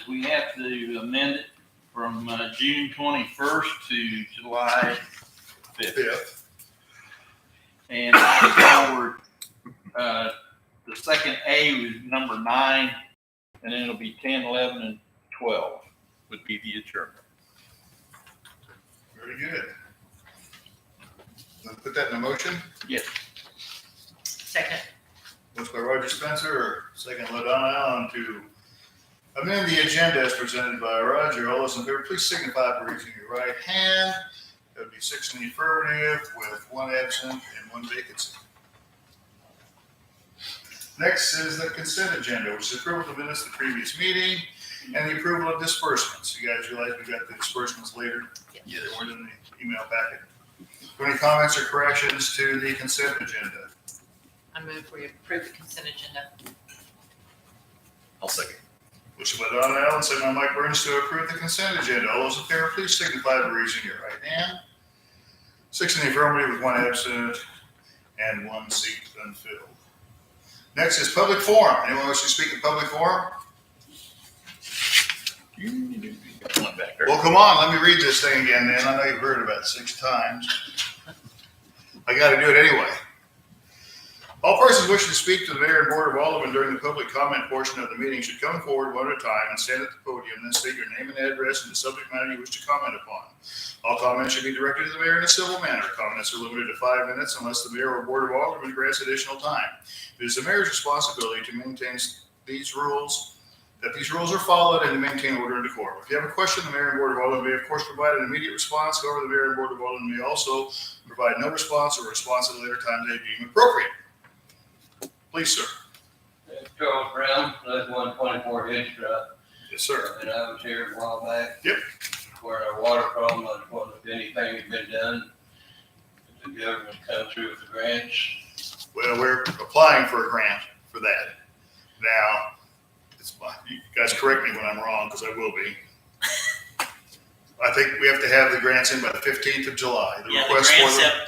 is we have to amend it from June 21st to July 5th. And forward, the second A was number 9, and then it'll be 10, 11, and 12 would be the adjournment. Very good. Want to put that in a motion? Yes. Second. Motion by Roger Spencer, second LaDonna Allen to amend the agenda as presented by Roger. All those in favor, please signify by raising your right hand. That would be 6 in the affirmative with 1 absent and 1 vacancy. Next is the consent agenda, which is approval of minutes of the previous meeting and the approval of disbursements. You guys realize we got the disbursements later? Yes. They weren't in the email packet. Any comments or corrections to the consent agenda? I move we approve the consent agenda. I'll second. Motion by Donna Allen, second by Mike Burns to approve the consent agenda. All those in favor, please signify by raising your right hand. 6 in the affirmative with 1 absent and 1 seat unfilled. Next is public forum. Anyone wish to speak in public forum? You got one back there. Well, come on, let me read this thing again, man. I know you've heard it about 6 times. I got to do it anyway. All persons wishing to speak to the mayor and board of aldermen during the public comment portion of the meeting should come forward one at a time and stand at the podium, then state your name and address and the subject matter you wish to comment upon. All comments should be directed to the mayor in a civil manner. Comments are limited to 5 minutes unless the mayor or board of aldermen grants additional time. It is the mayor's responsibility to maintain these rules are followed and to maintain order and decorum. If you have a question, the mayor and board of aldermen may of course provide an immediate response. However, the mayor and board of aldermen may also provide no response or response at a later time they deem appropriate. Please, sir. Charles Brown, 124 Hedge Drive, Yes, sir. and I was here a while back. Yep. For our water problem, I just wondered if anything had been done. If the government come through with the grants. Well, we're applying for a grant for that. Now, you guys correct me when I'm wrong, because I will be. I think we have to have the grants in by the 15th of July. Yeah, the grants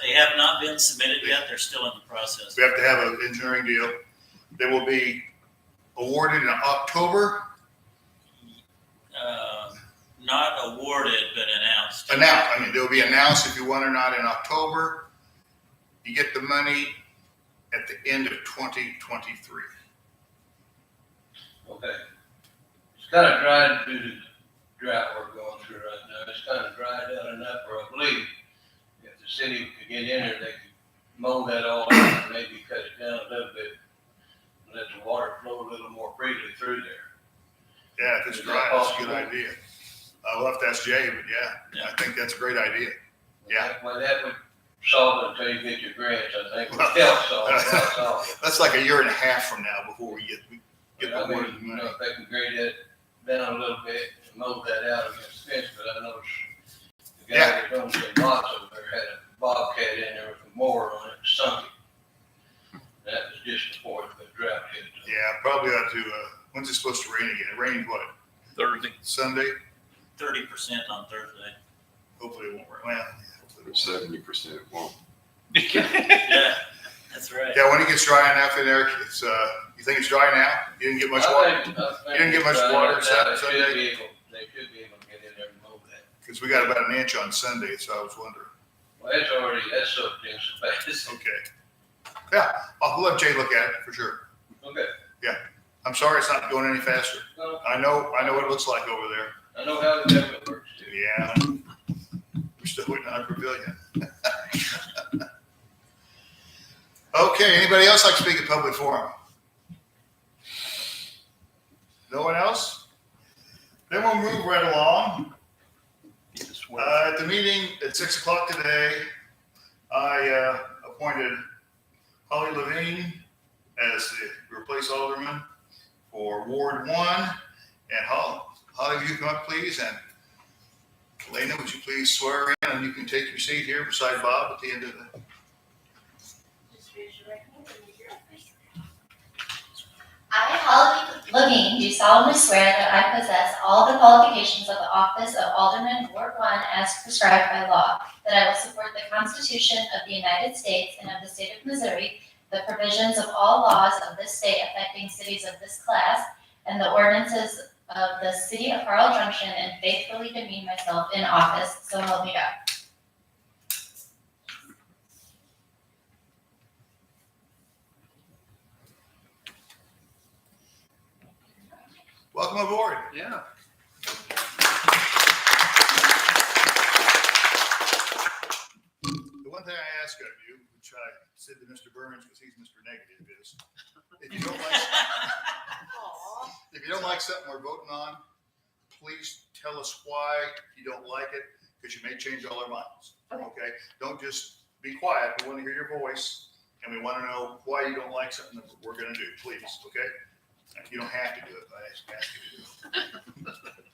they have not been submitted yet. They're still in the process. We have to have an engineering deal. They will be awarded in October. Not awarded, but announced. Announced. I mean, they'll be announced if you want or not in October. You get the money at the end of 2023. Okay. It's kind of dried due to the drought we're going through right now. It's kind of dried out enough where I believe if the city could get in there, they could mow that all out and maybe cut it down a little bit. And let the water flow a little more freely through there. Yeah, if it's dry, that's a good idea. We'll have to ask Jay, but yeah, I think that's a great idea. Yeah. Well, that would solve it until you get your grants, I think. It would help solve it. That's like a year and a half from now before we get the I mean, award of the you money. know, if they can grade that down a little bit and mow that out against the fence, but I noticed the guy that owns the lots over there had a bobcat in there with a mower on it, sunk it. That was just before the drought hit. Yeah, probably ought to, when's it supposed to rain again? It rained what? Thursday. Sunday? 30% on Thursday. Hopefully it won't rain. Well, yeah, hopefully 70% it won't. Yeah, that's right. yeah, when it gets dry enough in there, it's, you think it's dry now? You didn't get much water? You didn't get much water Sunday? They should be able to get in there and mow that. Because we got about an inch on Sunday, so I was wondering. Well, that's soaked in so fast. Okay. Yeah, we'll have Jay look at it for sure. Okay. I'm sorry it's not going any faster. Well, I know what it looks like over there. I know how the government works too. Yeah. We're still waiting on a pavilion. Okay, anybody else like to speak at public forum? No one else? Then we'll move right along. At the meeting at 6 o'clock today, I appointed Holly Levine as the replace alderman for Ward 1. And Holly, will you come up, please? And Elena, would you please swear in? And you can take your seat here beside Bob at the end of the. Just raise your right hand and repeat after me. I, Holly Levine, do solemnly swear that I possess all the qualifications of the office of Alderman, Ward 1, as prescribed by law, that I will support the Constitution of the United States and of the state of Missouri, the provisions of all laws of this state affecting cities of this class, and the ordinances of the City of Harl Junction and faithfully demean myself in office, so help me God. Welcome aboard. Yeah. The one thing I ask of you, which I said to Mr. Burns because he's Mr. Negative, is if you don't like if you don't like something we're voting on, please tell us why you don't like it, because you may change all our minds. Okay? Don't just be quiet. We want to hear your voice, and we want to know why you don't like something that we're going to do. Please, okay? You don't have to do it, but I ask you to do it.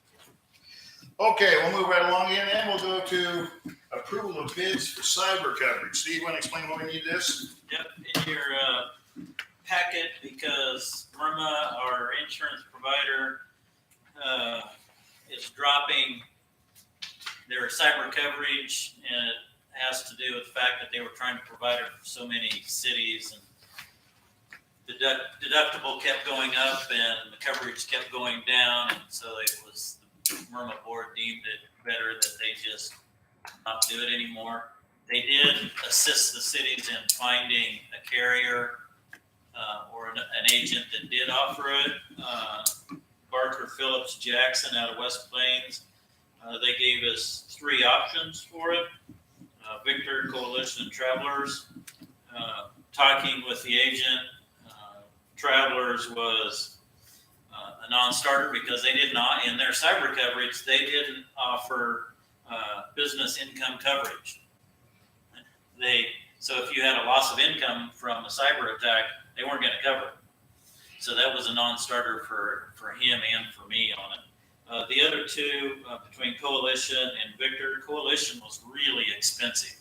Okay, we'll move right along here, and we'll go to approval of bids for cyber coverage. Steve, want to explain why we need this? Yep, in your packet, because Irma, our insurance provider, is dropping their cyber coverage, and it has to do with the fact that they were trying to provide it for so many cities, and the deductible kept going up and the coverage kept going down, and so it was, the Irma board deemed it better that they just not do it anymore. They did assist the cities in finding a carrier or an agent that did offer it. Barker Phillips Jackson out of West Plains. They gave us 3 options for it. Victor Coalition Travelers. Talking with the agent, Travelers was a non-starter because they did not, in their cyber coverage, they didn't offer business income coverage. So if you had a loss of income from a cyber attack, they weren't going to cover it. So that was a non-starter for him and for me on it. The other 2, between Coalition and Victor, Coalition was really expensive.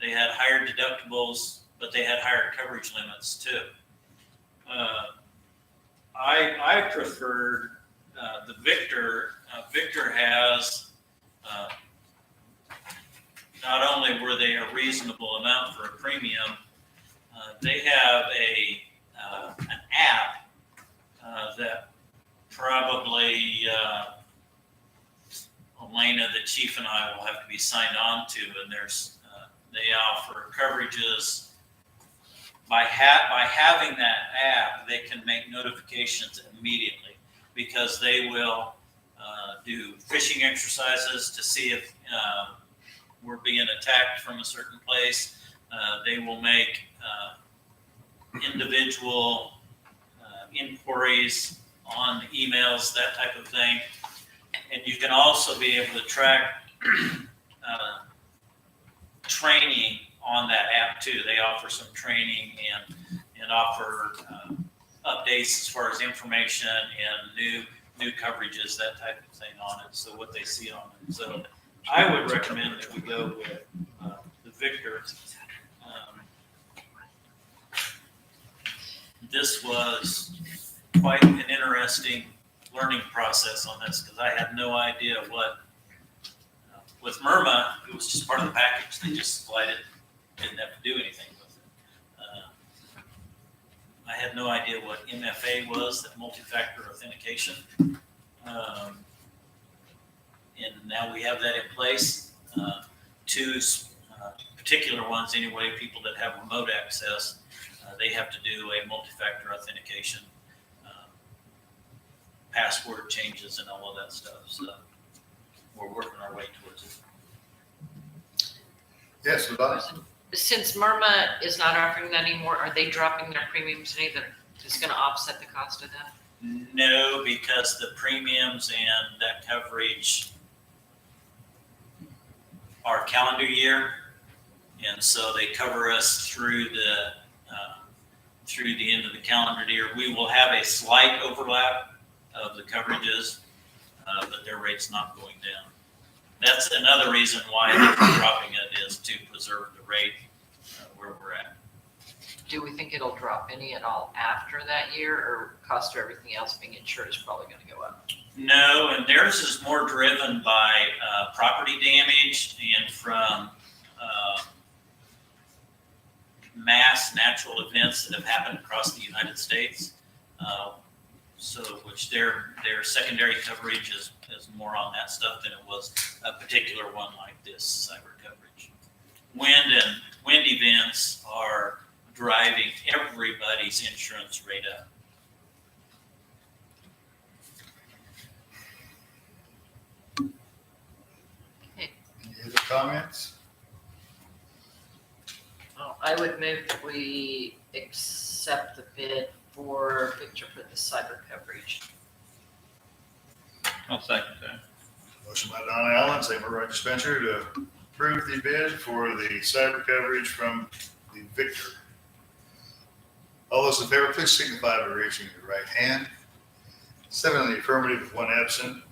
They had higher deductibles, but they had higher coverage limits too. I preferred the Victor. Victor has not only were they a reasonable amount for a premium, they have an app that probably Elena, the chief, and I will have to be signed on to, and they offer coverages. By having that app, they can make notifications immediately, because they will do phishing exercises to see if we're being attacked from a certain place. They will make individual inquiries on emails, that type of thing. And you can also be able to track training on that app too. They offer some training and offer updates as far as information and new coverages, that type of thing on it. So what they see on it. So I would recommend that we go with the Victor. This was quite an interesting learning process on this, because I had no idea what, with Myrma, it was just part of the package. They just supplied it, didn't have to do anything with it. I had no idea what MFA was, that multi-factor authentication. And now we have that in place. 2 particular ones anyway, people that have remote access, they have to do a multi-factor authentication, password changes and all of that stuff. So we're working our way towards it. Yes, Lavon? Since Myrma is not offering that anymore, are they dropping their premiums any that is going to offset the cost of that? No, because the premiums and that coverage are calendar year, and so they cover us through the end of the calendar year. We will have a slight overlap of the coverages, but their rate's not going down. That's another reason why they're dropping it, is to preserve the rate where we're at. Do we think it'll drop any at all after that year, or cost of everything else being insured is probably going to go up? No, and theirs is more driven by property damage and from mass natural events that have happened across the United States. So, which their secondary coverage is more on that stuff than it was a particular one like this cyber coverage. Wind events are driving everybody's insurance rate up. Any other comments? Oh, I would move that we accept the bid for Victor for the cyber coverage. I'll second that. Motion by Don Allen, second by Roger Spencer to approve the bid for the cyber coverage from the Victor. All those in favor, please signify by raising your right hand. 7 in the affirmative, 1 absent.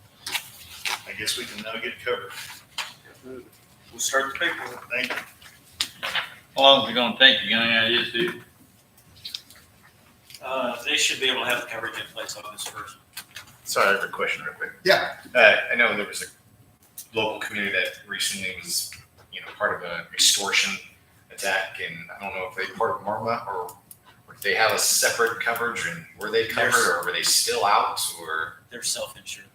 I guess we can now get covered. We'll start the paperwork. Thank you. How long is it gonna take? You got any ideas, dude? They should be able to have the coverage in place August 1st. So I have a question real quick. Yeah. I know there was a local community that recently was, part of an extortion attack, and I don't know if they part of Marma or if they have a separate coverage, and were they covered or were they still out, or? They're self-insured.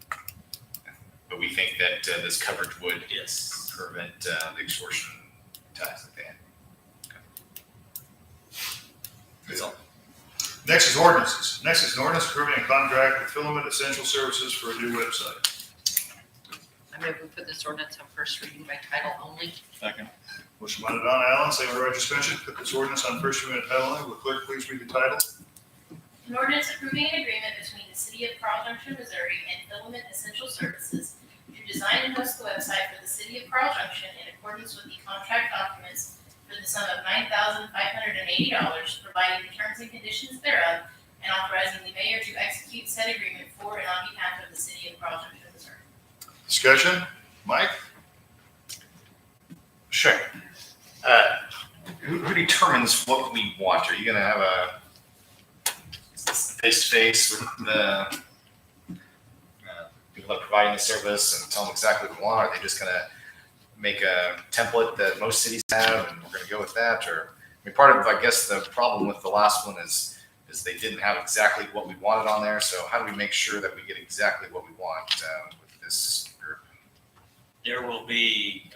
But we think that this coverage would Yes. prevent the extortion attacks that they had. That's all. Next is ordinances. Next is an ordinance approving a contract with Filament Essential Services for a new website. I move we put this ordinance on first reading by title only. Second. Motion by Don Allen, second by Roger Spencer, to put this ordinance on first reading by title only. Will clerk please read the title? An ordinance approving an agreement between the city of Carl Junction, Missouri and Filament Essential Services to design and host the website for the city of Carl Junction in accordance with the contract documents for the sum of $9,580, providing the terms and conditions thereof, and authorizing the mayor to execute said agreement for and on behalf of the city of Carl Junction, Missouri. Discussion? Mike? Sure. Who determines what we want? Are you going to have a face-to-face with the people that are providing the service and tell them exactly what we want? Are they just going to make a template that most cities have and we're going to go with that? Or, part of, I guess, the problem with the last one is they didn't have exactly what we wanted on there. So how do we make sure that we get exactly what we want with this group? There will be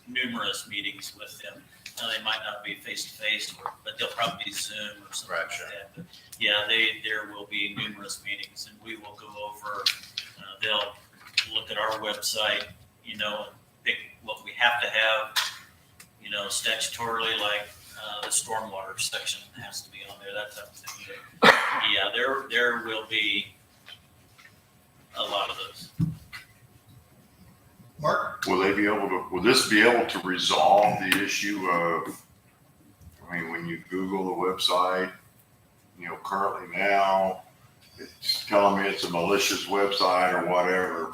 numerous meetings with them. Now, they might not be face-to-face, but they'll probably be Zoom or something Right, like sure. that. But yeah, there will be numerous meetings, and we will go over, they'll look at our website, and pick what we have to have, statutorily, like the stormwater section has to be on there, that type of thing. But, yeah, there will be a lot of those. Mark? Will this be able to resolve the issue of, when you Google the website, currently now, it's telling me it's a malicious website or whatever.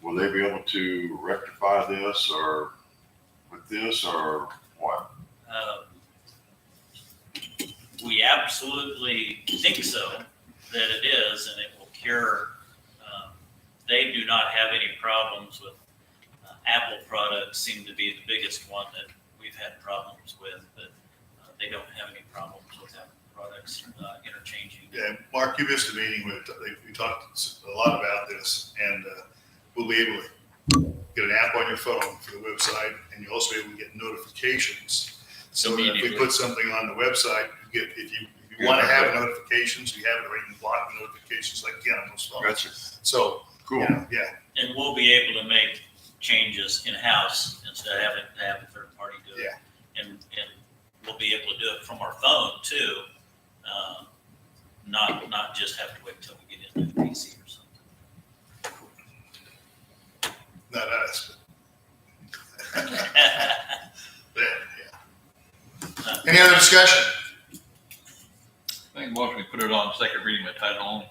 Will they be able to rectify this or with this or what? We absolutely think so, that it is, and it will cure. They do not have any problems with Apple products. Seem to be the biggest one that we've had problems with, but they don't have any problems with Apple products interchanging. Yeah, Mark, you missed a meeting with, we talked a lot about this, and we'll be able to get an app on your phone for the website, and you'll also be able to get notifications. So that if we Immediately. put something on the website, if you want to have notifications, you have it, or you can block the notifications like Ken on those phones. Gotcha. So, Cool. yeah. And we'll be able to make changes in-house instead of having to have a third party do it. Yeah. And we'll be able to do it from our phone too, not just have to wait until we get into the PC or something. Not us, but yeah. Any other discussion? I think motion we put it on second reading by title only.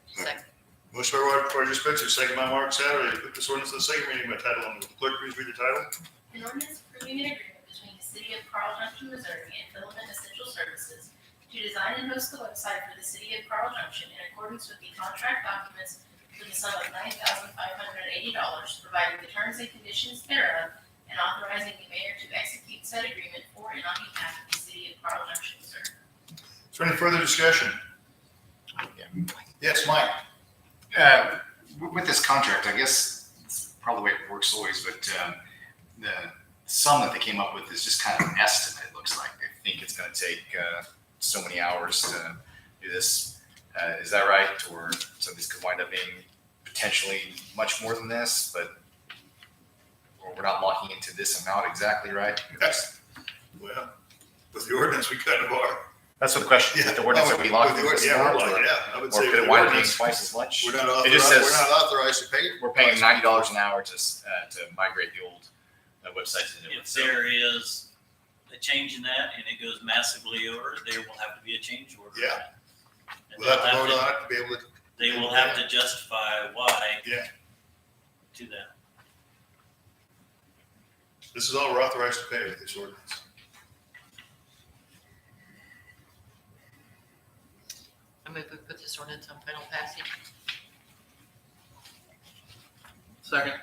Second. Motion by Roger Spencer, second by Mark Satterley, to put this ordinance on the second reading by title only. Will the clerk please read the title? An ordinance approving an agreement between the city of Carl Junction, Missouri and Filament Essential Services to design and host the website for the city of Carl Junction in accordance with the contract documents for the sum of $9,580, providing the terms and conditions thereof, and authorizing the mayor to execute said agreement for and on behalf of the city of Carl Junction, Missouri. Is there any further discussion? Yes, Mike. With this contract, I guess it's probably the way it works always, but the sum that they came up with is just kind of an estimate. It looks like they think it's going to take so many hours to do this. Is that right? Or so this could wind up being potentially much more than this, but we're not locking into this amount exactly, right? Well, with the ordinance, we kind of are. That's what the question is. Yeah. The ordinance that we locked into this Yeah, amount, we're like, or, yeah, I would say or could with it the wind up being ordinance, twice as much? we're not It just authorized, says- we're not authorized to pay. We're paying $90 an hour to migrate the old website to the new one. If So there is a change in that and it goes massively over, there will have to be a change order. Yeah. And We'll have to they'll vote on it to be able to. They will have to justify why. Yeah. To that. This is all we're authorized to pay with this ordinance. I move we put this ordinance on final passage. Second.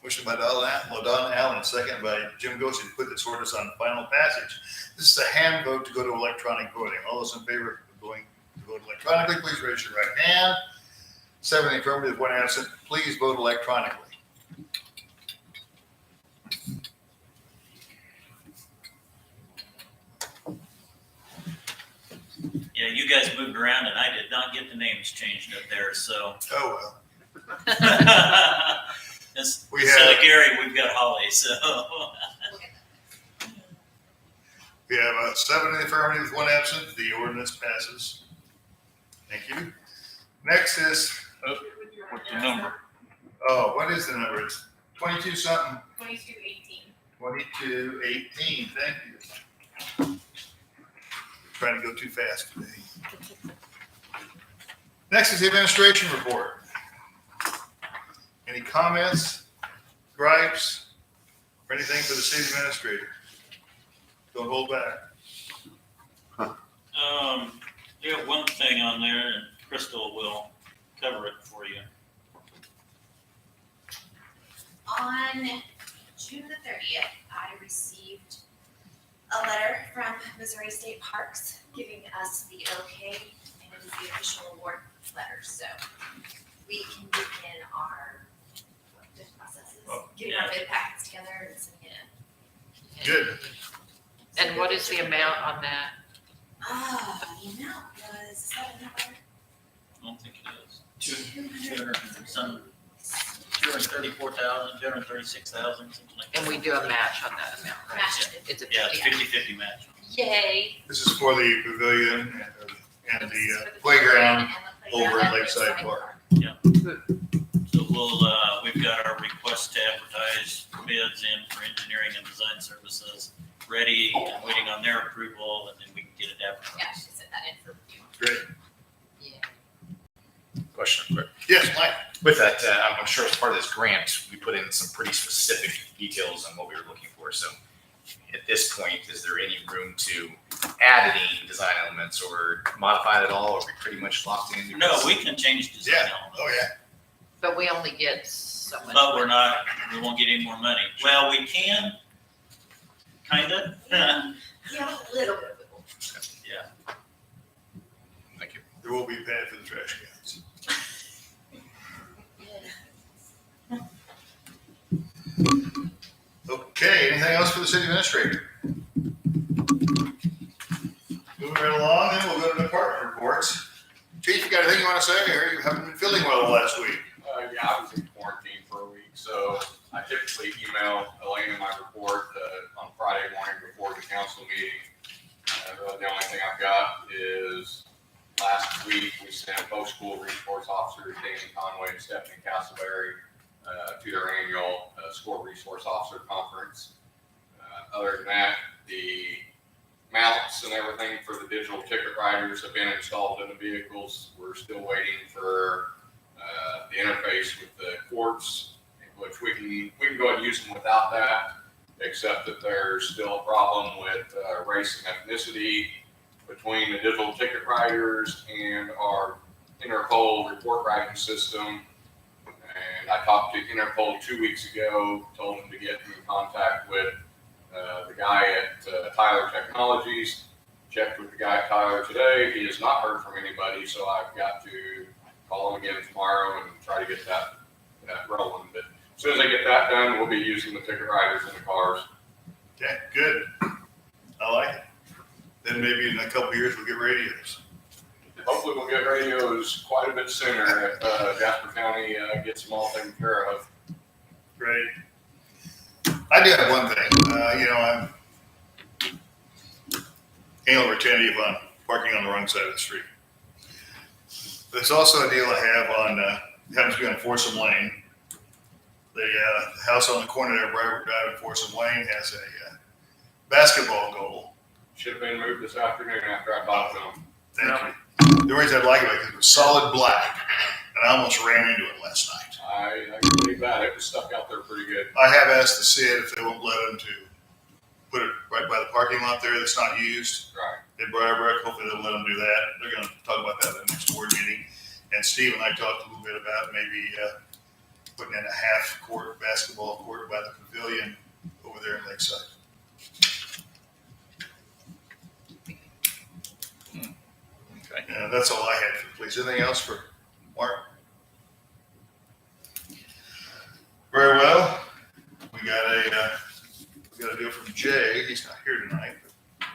Motion by Don Allen, second by Jim Gosi to put this ordinance on final passage. This is a hand vote to go to electronic voting. All those in favor of going to vote electronically, please raise your right hand. 7 in the affirmative, 1 absent. Please vote electronically. Yeah, you guys moved around and I did not get the names changed up there, so. Oh, well. We Instead have- of Gary, we've got Holly, so. We have 7 in the affirmative, 1 absent. The ordinance passes. Thank you. Next is, What's the number? what is the number? It's 22 something. 2218. 2218. Thank you. Trying to go too fast today. Next is the administration report. Any comments, gripes, or anything for the city administrator? Don't hold back. You have one thing on there and Crystal will cover it for you. On June the 30th, I received a letter from Missouri State Parks giving us the okay, and it is the official award letter, so we can begin our bid processes, getting our bid packets together and sending it in. Good. And what is the amount on that? The amount was I don't think it is. 234,000, 236,000, something like that. And we do a match on that amount, right? Match. It's a Yeah, it's 50. 50-50 match. Yay. This is for the pavilion and the playground over at Lakeside Park. So we've got our request to advertise bids in for engineering and design services ready, and waiting on their approval, and then we can get it Yeah, advertised. she sent that in for review. Great. Yeah. question quick. Yes, Mike. With that, I'm sure as part of this grant, we put in some pretty specific details on what we were looking for. So at this point, is there any room to add any design elements or modify it at all? Or are we pretty much locked in? No, we can change design Yeah. elements. Oh, yeah. But we only get so much. But we won't get any more money. Well, we can, kinda. Yeah, a little bit. Thank you. There will be a pad for the trash cans. Okay, anything else for the city administrator? Moving right along, then we'll go to department reports. Chief, you got anything you want to say, or you haven't been feeling well the last week? Yeah, I was in quarantine for a week, so I typically email Elaine my report on Friday morning before the council meeting. The only thing I've got is last week we sent both school resource officers, Danny Conway and Stephanie Castleberry, to their annual school resource officer conference. Other than that, the mounts and everything for the digital ticket riders have been installed in the vehicles. We're still waiting for the interface with the courts, which we can go ahead and use them without that, except that there's still a problem with race and ethnicity between the digital ticket writers and our Interpol report writing system. And I talked to Interpol 2 weeks ago, told them to get in contact with the guy at Tyler Technologies, checked with the guy Tyler today. He has not heard from anybody, so I've got to call him again tomorrow and try to get that rolling. But as soon as I get that done, we'll be using the ticket writers in the cars. Okay, good. I like it. Then maybe in a couple of years we'll get radios. Hopefully we'll get radios quite a bit sooner if Jasper County gets them all taken care of. Great. I do have one thing. I'm anal retentive on parking on the wrong side of the street. There's also a deal I have on, happens to be on Forsum Lane. The house on the corner there, Briarwood Drive and Forsum Lane, has a basketball goal. Should have been moved this afternoon after I bought them. Thank you. The reason I like it because it was solid black, and I almost ran into it last night. I can believe that. It was stuck out there pretty good. I have asked the CID if they won't let them to put it right by the parking lot there that's not used. Right. At Briarbrook, hopefully they'll let them do that. They're going to talk about that at the next board meeting. And Steve and I talked a little bit about maybe putting in a half-court basketball court by the pavilion over there in Lakeside. Okay. Yeah, that's all I had for please. Anything else for Mark? Very well. We got a deal from Jay. He's not here tonight. But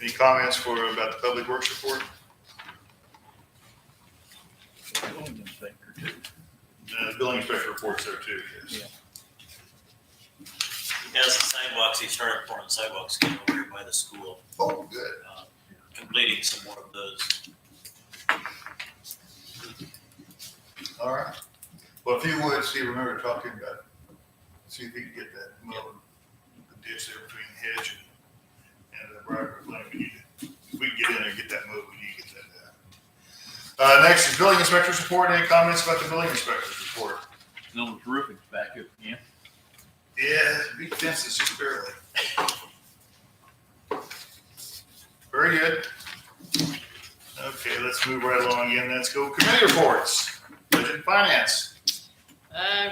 any comments about the public works report? Building inspector too. The building inspector reports there too. Yes. He has the sidewalks, he started pouring sidewalks again over here by the school, Oh, good. completing some more of those. All right. Well, if you would, Steve, remember talking about, see if you can get that mowed, the ditch there between the hedge and the Briarbrook Lane. If we can get in there and get that moved, we need to get that done. Next is building inspector's report. Any comments about the building inspector's report? No, the roofing's back up again. Yeah, big fences just barely. Very good. Okay, let's move right along again. Let's go committee reports. Budget and finance.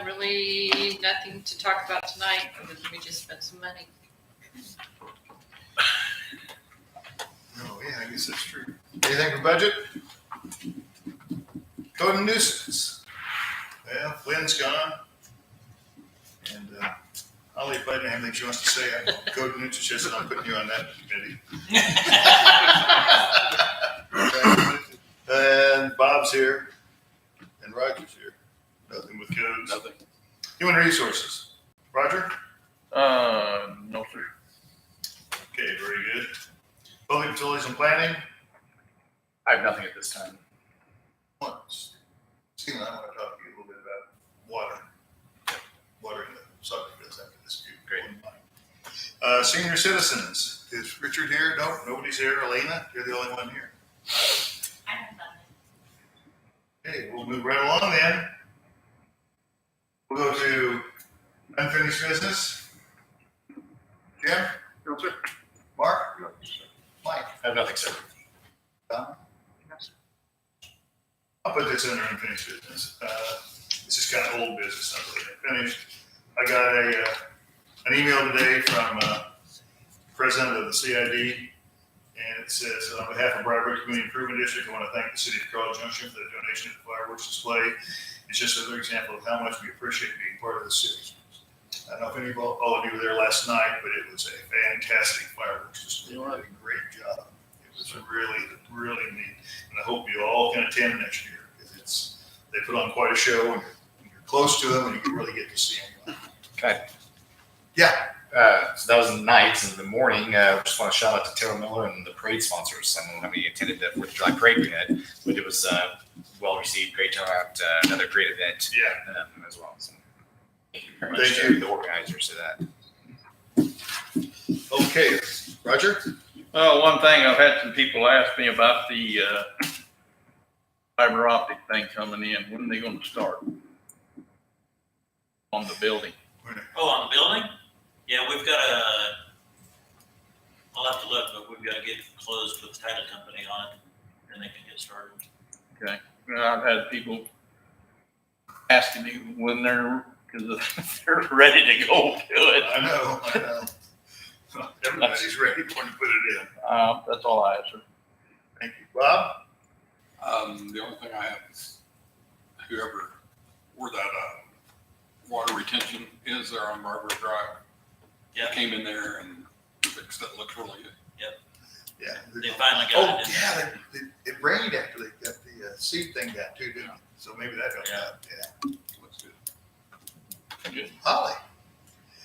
Really nothing to talk about tonight, because we just spent some money. Oh, yeah, I guess that's true. Anything for budget? Code and nuisance. Well, Lynn's gone. And I'll leave Bud and anything she wants to say. Code and nuisance, just I'm putting you on that committee. And Bob's here. And Roger's here. Nothing with codes. Nothing. Human resources. Roger? No, sir. Okay, very good. Public utilities and planning. I have nothing at this time. Once. Steve and I want to talk to you a little bit about water. Water in the soccer fields after this. Great. Senior citizens. Is Richard here? No, nobody's here. Elena, you're the only one here. I have nothing. Okay, we'll move right along then. We'll go to unfinished business. Jim? No, sir. Mark? Mike? I have nothing, sir. Don? I'll put this under unfinished business. This is kind of old business, not really finished. I got an email today from president of the CID, and it says, on behalf of Briarbrook Community Improvement District, I want to thank the city of Carl Junction for the donation of the fireworks display. It's just another example of how much we appreciate being part of the city. I don't know if any of all of you were there last night, but it was a fantastic fireworks display. You did a great job. It was really, really neat. And I hope you all can attend next year, because they put on quite a show, and you're close to them and you can really get to see them. Okay. Yeah. So that was the night. And in the morning, just want to shout out to Taylor Miller and the parade sponsors. I don't know how many attended the 4th of July parade we had, but it was well received, great turnout, another great event as well. So thank you very much to the organizers of that. Okay, Roger? One thing, I've had some people ask me about the fiber optic thing coming in. When are they going to start on the building? Oh, on the building? Yeah, we've got I'll have to look, but we've got to get closed with the title company on it, and they can get started. Okay. I've had people asking me when because they're ready to go to it. I know. Everybody's ready when you put it in. That's all I have, sir. Thank you. Bob? The only thing I have is whoever, where that, water retention is there on Barbara Drive. Yeah. Came in there and fixed it, looks really good. Yeah. They finally Oh, got it. yeah, it rained after they got the seed thing down too, didn't it? So maybe that helped out, yeah. Looks good. Holly?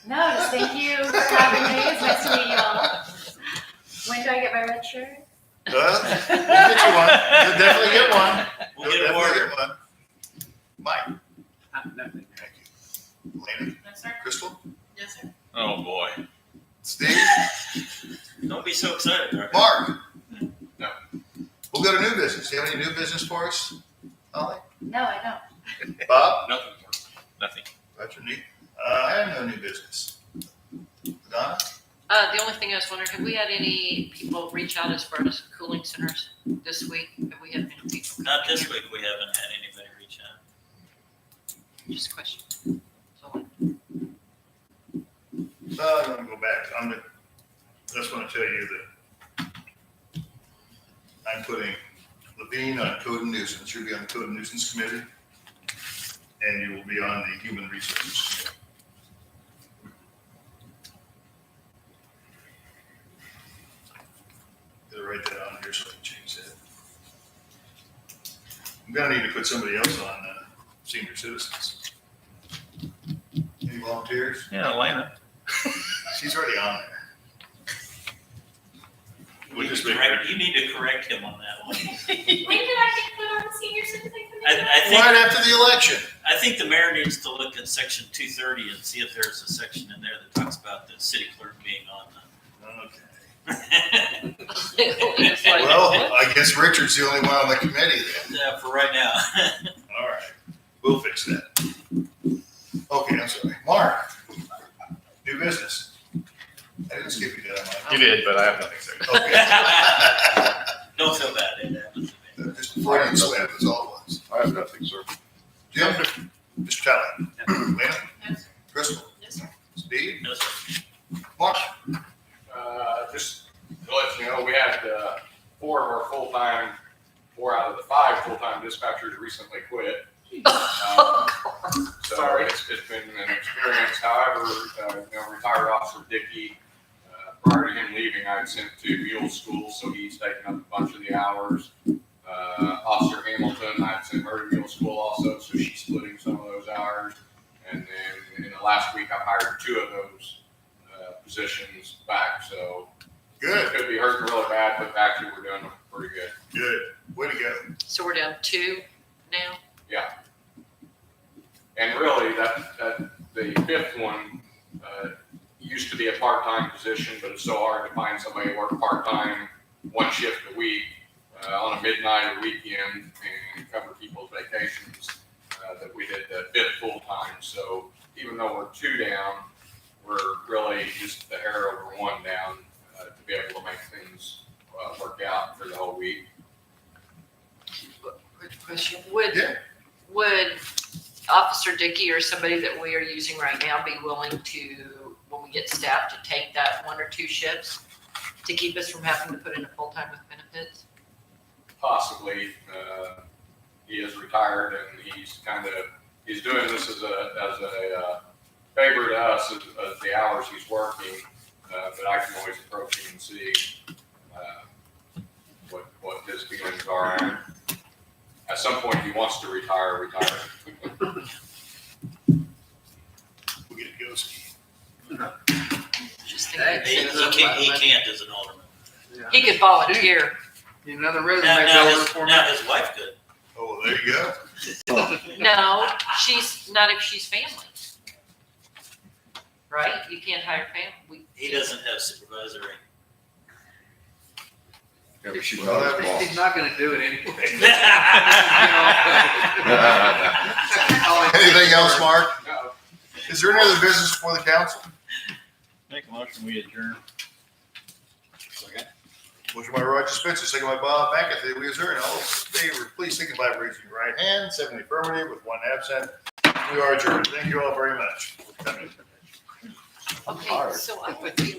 No, just thank you for having me. It's nice to meet you all. When do I get my red shirt? We'll get you one. You'll definitely get one. We'll You'll get a definitely order. get one. Mike? Nothing. Thank you. Elena? No, sir. Crystal? Yes, sir. Oh, boy. Steve? Don't be so excited, Rick. Mark? No. We'll go to new business. Do you have any new business for us, Holly? No, I don't. Bob? Nothing. Nothing. That's neat. I have no new business. Donna? The only thing I was wondering, have we had any people reach out as far as cooling centers this week? Have we had any people? Not this week, we haven't had anybody reach out. Just a question. So, I'm gonna go back. Just want to tell you that I'm putting Levine on code and nuisance. You'll be on the code and nuisance committee, and you will be on the human resources committee. Gotta write that on here so I can change that. I'm gonna need to put somebody else on senior citizens. Any volunteers? Yeah, Elena. She's already on there. We'll just make her. You need to correct him on that one. When did I get put on the senior citizen committee? I think, Right after the election. I think the mayor needs to look at section 230 and see if there's a section in there that talks about the city clerk being on Okay. It's like, Well, I guess Richard's the only one on the committee then. Yeah, for right now. All right. We'll fix that. Okay, I'm sorry. Mark, new business. I didn't skip you, did I, Mike? You did, but I have nothing, sir. Okay. Don't feel bad, it happens to me. Just Freudian slip is all it was. I have nothing, sir. Jim? Mr. Talley? Lena? Yes, sir. Crystal? Yes, sir. Steve? No, sir. Mark? Just to let you know, we had 4 out of the 5 full-time dispatchers recently quit. So it's been an experience. However, retired Officer Dickey, prior to him leaving, I had sent to mule school, so he's taken up a bunch of the hours. Officer Hamilton, I had sent her to mule school also, so she's splitting some of those hours. And then in the last week, I hired 2 of those positions back. So Good. it could be hurting really bad, but actually we're doing pretty good. Good. Way to go. so we're down 2 now? And really, that the 5th one used to be a part-time position, but it's so hard to find somebody to work part-time, 1 shift a week on a midnight or weekend and cover people's vacations that we did the 5th full-time. So even though we're 2 down, we're really just the hair over 1 down to be able to make things work out for the whole week. Quick question, would Yeah. Officer Dickey or somebody that we are using right now be willing to, when we get staff, to take that 1 or 2 shifts to keep us from having to put in a full-time with benefits? Possibly, he is retired and he's doing this as a favor to us as the hours he's working. But I can always approach him and see what his feelings are. And at some point, he wants to retire. We'll get Goski. Just Hey, thinking, He can't as an alderman. he could volunteer. Another resume Now builder for me. his wife could. Oh, there you go. No, she's not if she's family. Right? You can't hire family. He doesn't have supervisory. Yeah, but she's Well, not his boss. He's not gonna do it anyway. Anything else, Mark? No, Is there any other business for the council? Make a motion, we adjourn. Motion by Roger Spencer, second by Bob McAfee. We adjourn. All in favor, please signify by raising your right hand. 7 affirmative with 1 absent. We are adjourned. Thank you all very much for coming. Okay, so I would be